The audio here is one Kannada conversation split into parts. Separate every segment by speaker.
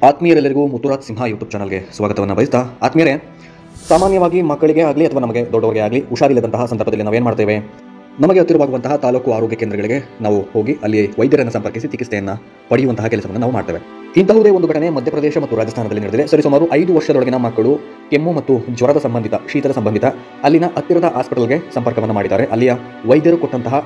Speaker 1: ಆತ್ಮೀಯರೆಲ್ಲರಿಗೂ ಮುತ್ತುರಾಜ್ ಸಿಂಹ ಯೂಟ್ಯೂಬ್ ಚಾನಲ್ಗೆ ಸ್ವಾಗತವನ್ನು ಬಯಸ್ತಾ, ಆತ್ಮೀಯರೇ, ಸಾಮಾನ್ಯವಾಗಿ ಮಕ್ಕಳಿಗೆ ಆಗಲಿ ಅಥವಾ ನಮಗೆ ದೊಡ್ಡವರಿಗೆ ಆಗಲಿ ಹುಷಾರಿಲ್ಲದಂತಹ ಸಂದರ್ಭದಲ್ಲಿ ನಾವೇನು ಮಾಡ್ತೇವೆ? ನಮಗೆ ಹತ್ತಿರವಾಗುವಂತಹ ತಾಲೂಕು ಆರೋಗ್ಯ ಕೇಂದ್ರಗಳಿಗೆ ನಾವು ಹೋಗಿ ಅಲ್ಲಿ ವೈದ್ಯರನ್ನು ಸಂಪರ್ಕಿಸಿ ಚಿಕಿತ್ಸೆಯನ್ನು ಪಡೆಯುವಂತಹ ಕೆಲಸವನ್ನು ನಾವು ಮಾಡ್ತೇವೆ. ಇಂತಹುದೇ ಒಂದು ಘಟನೆ ಮಧ್ಯಪ್ರದೇಶ ಮತ್ತು ರಾಜಸ್ಥಾನದಲ್ಲಿ ನಡೆದಿದೆ. ಸರಿಸುಮಾರು 5 ವರ್ಷದೊಳಗಿನ ಮಕ್ಕಳು ಕೆಮ್ಮು ಮತ್ತು ಜ್ವರದ ಸಂಬಂಧಿತ, ಶೀತದ ಸಂಬಂಧಿತ ಅಲ್ಲಿನ ಹತ್ತಿರದ ಹಾಸ್ಪಿಟಲ್ಗೆ ಸಂಪರ್ಕವನ್ನು ಮಾಡಿದ್ದಾರೆ. ಅಲ್ಲಿಯ ವೈದ್ಯರು ಕೊಟ್ಟಂತಹ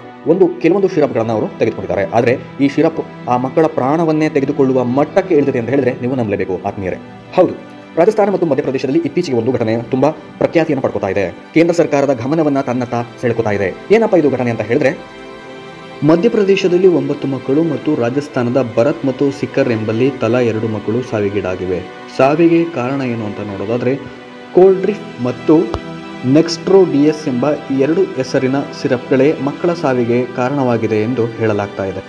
Speaker 1: ಕೆಲವೊಂದು ಶಿರಪ್ಗಳನ್ನು ಅವರು ತೆಗೆದುಕೊಂಡಿದ್ದಾರೆ. ಆದರೆ ಈ ಶಿರಪ್ ಆ ಮಕ್ಕಳ ಪ್ರಾಣವನ್ನೇ ತೆಗೆದುಕೊಳ್ಳುವ ಮಟ್ಟಕ್ಕೆ ಇಳಿದಿದೆ ಅಂತ ಹೇಳಿದ್ರೆ ನೀವು ನಂಬಲೇಬೇಕು ಆತ್ಮೀಯರೇ. ಹೌದು, ರಾಜಸ್ಥಾನ ಮತ್ತು ಮಧ್ಯಪ್ರದೇಶದಲ್ಲಿ ಇತ್ತೀಚೆಗೆ ಒಂದು ಘಟನೆ ತುಂಬಾ ಪ್ರಖ್ಯಾತಿಯನ್ನು ಪಡ್ಕೋತಾ ಇದೆ. ಕೇಂದ್ರ ಸರ್ಕಾರದ ಗಮನವನ್ನ ತನ್ನತ್ತ ಸೆಳೆಕೋತಾ ಇದೆ. ಏನಪ್ಪ ಇದು ಘಟನೆ ಅಂತ ಹೇಳಿದ್ರೆ, ಮಧ್ಯಪ್ರದೇಶದಲ್ಲಿ 9 ಮಕ್ಕಳು ಮತ್ತು ರಾಜಸ್ಥಾನದ ಭರತ್ ಮತ್ತು ಸಿಕ್ಕರ್ ಎಂಬಲ್ಲಿ ತಲಾ 2 ಮಕ್ಕಳು ಸಾವಿಗೀಡಾಗಿವೆ. ಸಾವಿಗೆ ಕಾರಣ ಏನು ಅಂತ ನೋಡೋದಾದ್ರೆ, ಕೋಲ್ಡ್ರಿಫ್ ಮತ್ತು ನೆಕ್ಸ್ಟ್ರೋಡಿಯಸ್ ಎಂಬ 2 ಹೆಸರಿನ ಸಿರಪ್ಗಳೇ ಮಕ್ಕಳ ಸಾವಿಗೆ ಕಾರಣವಾಗಿದೆ ಎಂದು ಹೇಳಲಾಗ್ತಾ ಇದೆ.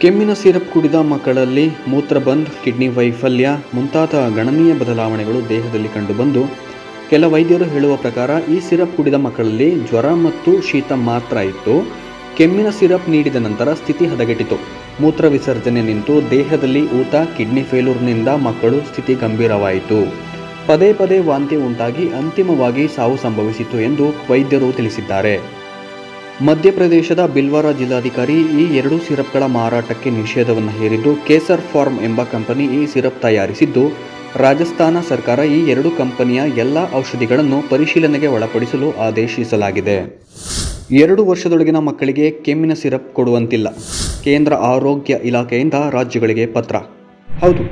Speaker 1: ಕೆಮ್ಮಿನ ಸಿರಪ್ ಕುಡಿದ ಮಕ್ಕಳಲ್ಲಿ ಮೂತ್ರಬಂದ್, ಕಿಡ್ನಿ ವೈಫಲ್ಯ ಮುಂತಾದ ಗಣನೀಯ ಬದಲಾವಣೆಗಳು ದೇಹದಲ್ಲಿ ಕಂಡುಬಂದು, ಕೆಲ ವೈದ್ಯರು ಹೇಳುವ ಪ್ರಕಾರ ಈ ಸಿರಪ್ ಕುಡಿದ ಮಕ್ಕಳಲ್ಲಿ ಜ್ವರ ಮತ್ತು ಶೀತ ಮಾತ್ರ ಇತ್ತು. ಕೆಮ್ಮಿನ ಸಿರಪ್ ನೀಡಿದ ನಂತರ ಸ್ಥಿತಿ ಹದಗೆಟ್ಟಿತು. ಮೂತ್ರ ವಿಸರ್ಜನೆ ನಿಂತು ದೇಹದಲ್ಲಿ ಊತ, ಕಿಡ್ನಿ ಫೇಲ್ಯೂರ್ನಿಂದ ಮಕ್ಕಳು ಸ್ಥಿತಿ ಗಂಭೀರವಾಯಿತು. ಪದೇ ಪದೇ ವಾಂತಿ ಉಂಟಾಗಿ ಅಂತಿಮವಾಗಿ ಸಾವು ಸಂಭವಿಸಿತು ಎಂದು ವೈದ್ಯರು ತಿಳಿಸಿದ್ದಾರೆ. ಮಧ್ಯಪ್ರದೇಶದ ಬಿಲ್ವಾರಾ ಜಿಲ್ಲಾಧಿಕಾರಿ ಈ 2 ಸಿರಪ್ಗಳ ಮಾರಾಟಕ್ಕೆ ನಿಷೇಧವನ್ನು ಹೇರಿದ್ದು, ಕೇಸರ್ ಫಾರ್ಮ್ ಎಂಬ ಕಂಪನಿ ಈ ಸಿರಪ್ ತಯಾರಿಸಿದ್ದು, ರಾಜಸ್ಥಾನ ಸರ್ಕಾರ ಈ 2 ಕಂಪನಿಯ ಎಲ್ಲ ಔಷಧಿಗಳನ್ನು ಪರಿಶೀಲನೆಗೆ ಒಳಪಡಿಸಲು ಆದೇಶಿಸಲಾಗಿದೆ. 2 ವರ್ಷದೊಳಗಿನ ಮಕ್ಕಳಿಗೆ ಕೆಮ್ಮಿನ ಸಿರಪ್ ಕೊಡುವಂತಿಲ್ಲ. ಕೇಂದ್ರ ಆರೋಗ್ಯ ಇಲಾಖೆಯಿಂದ ರಾಜ್ಯಗಳಿಗೆ ಪತ್ರ. ಹೌದು,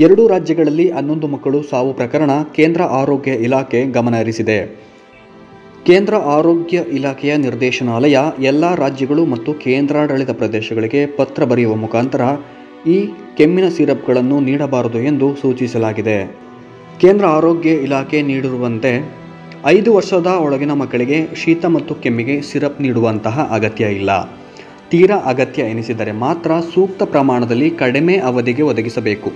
Speaker 1: 2 ರಾಜ್ಯಗಳಲ್ಲಿ 11 ಮಕ್ಕಳು ಸಾವು ಪ್ರಕರಣ ಕೇಂದ್ರ ಆರೋಗ್ಯ ಇಲಾಖೆ ಗಮನ ಹರಿಸಿದೆ. ಕೇಂದ್ರ ಆರೋಗ್ಯ ಇಲಾಖೆಯ ನಿರ್ದೇಶನಾಲಯ ಎಲ್ಲ ರಾಜ್ಯಗಳು ಮತ್ತು ಕೇಂದ್ರಾಡಳಿತ ಪ್ರದೇಶಗಳಿಗೆ ಪತ್ರ ಬರೆಯುವ ಮುಖಾಂತರ ಈ ಕೆಮ್ಮಿನ ಸಿರಪ್ಗಳನ್ನು ನೀಡಬಾರದು ಎಂದು ಸೂಚಿಸಲಾಗಿದೆ. ಕೇಂದ್ರ ಆರೋಗ್ಯ ಇಲಾಖೆ ನೀಡಿರುವಂತೆ 5 ವರ್ಷದ ಒಳಗಿನ ಮಕ್ಕಳಿಗೆ ಶೀತ ಮತ್ತು ಕೆಮ್ಮಿಗೆ ಸಿರಪ್ ನೀಡುವಂತಹ ಅಗತ್ಯ ಇಲ್ಲ. ತೀರಾ ಅಗತ್ಯ ಎನಿಸಿದರೆ ಮಾತ್ರ ಸೂಕ್ತ ಪ್ರಮಾಣದಲ್ಲಿ ಕಡಿಮೆ ಅವಧಿಗೆ ಒದಗಿಸಬೇಕು.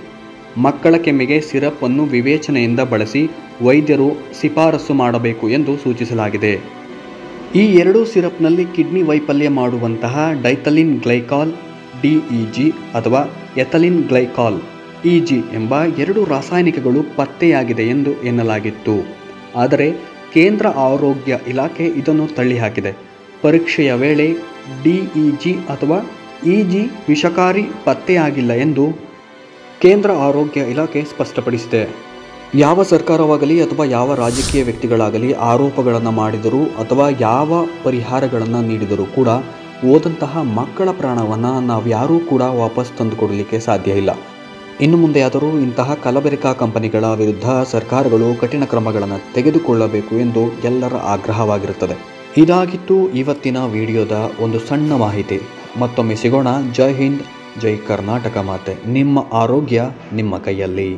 Speaker 1: ಮಕ್ಕಳ ಕೆಮ್ಮಿಗೆ ಸಿರಪ್ ಅನ್ನು ವಿವೇಚನೆಯಿಂದ ಬಳಸಿ ವೈದ್ಯರು ಶಿಫಾರಸು ಮಾಡಬೇಕು ಎಂದು ಸೂಚಿಸಲಾಗಿದೆ. ಈ 2 ಸಿರಪ್ನಲ್ಲಿ ಕಿಡ್ನಿ ವೈಫಲ್ಯ ಮಾಡುವಂತಹ ಡೈಥಲಿನ್ ಗ್ಲೈಕಾಲ್ DEG ಅಥವಾ ಎಥಲಿನ್ ಗ್ಲೈಕಾಲ್ EG ಎಂಬ 2 ರಾಸಾಯನಿಕಗಳು ಪತ್ತೆಯಾಗಿದೆ ಎಂದು ಎನ್ನಲಾಗಿತ್ತು. ಆದರೆ ಕೇಂದ್ರ ಆರೋಗ್ಯ ಇಲಾಖೆ ಇದನ್ನು ತಳ್ಳಿಹಾಕಿದೆ. ಪರೀಕ್ಷೆಯ ವೇಳೆ DEG ಅಥವಾ EG ವಿಷಕಾರಿ ಪತ್ತೆಯಾಗಿಲ್ಲ ಎಂದು ಕೇಂದ್ರ ಆರೋಗ್ಯ ಇಲಾಖೆ ಸ್ಪಷ್ಟಪಡಿಸಿದೆ. ಯಾವ ಸರ್ಕಾರವಾಗಲಿ ಅಥವಾ ಯಾವ ರಾಜಕೀಯ ವ್ಯಕ್ತಿಗಳಾಗಲಿ ಆರೋಪಗಳನ್ನು ಮಾಡಿದರೂ ಅಥವಾ ಯಾವ ಪರಿಹಾರಗಳನ್ನು ನೀಡಿದರೂ ಕೂಡ ಹೋದಂತಹ ಮಕ್ಕಳ ಪ್ರಾಣವನ್ನು ನಾವ್ಯಾರೂ ಕೂಡ ವಾಪಸ್ ತಂದುಕೊಡಲಿಕ್ಕೆ ಸಾಧ್ಯ ಇಲ್ಲ. ಇನ್ನು ಮುಂದೆಯಾದರೂ ಇಂತಹ ಕಲಬೆರಕೆ ಕಂಪನಿಗಳ ವಿರುದ್ಧ ಸರ್ಕಾರಗಳು ಕಠಿಣ ಕ್ರಮಗಳನ್ನು ತೆಗೆದುಕೊಳ್ಳಬೇಕು ಎಂದು ಎಲ್ಲರ ಆಗ್ರಹವಾಗಿರುತ್ತದೆ. ಇದಾಗಿತ್ತು ಇವತ್ತಿನ ವಿಡಿಯೋದ ಒಂದು ಸಣ್ಣ ಮಾಹಿತಿ. ಮತ್ತೊಮ್ಮೆ ಸಿಗೋಣ. ಜೈ ಹಿಂದ್, ಜೈ ಕರ್ನಾಟಕ ಮಾತೆ. ನಿಮ್ಮ ಆರೋಗ್ಯ ನಿಮ್ಮ ಕೈಯಲ್ಲಿ.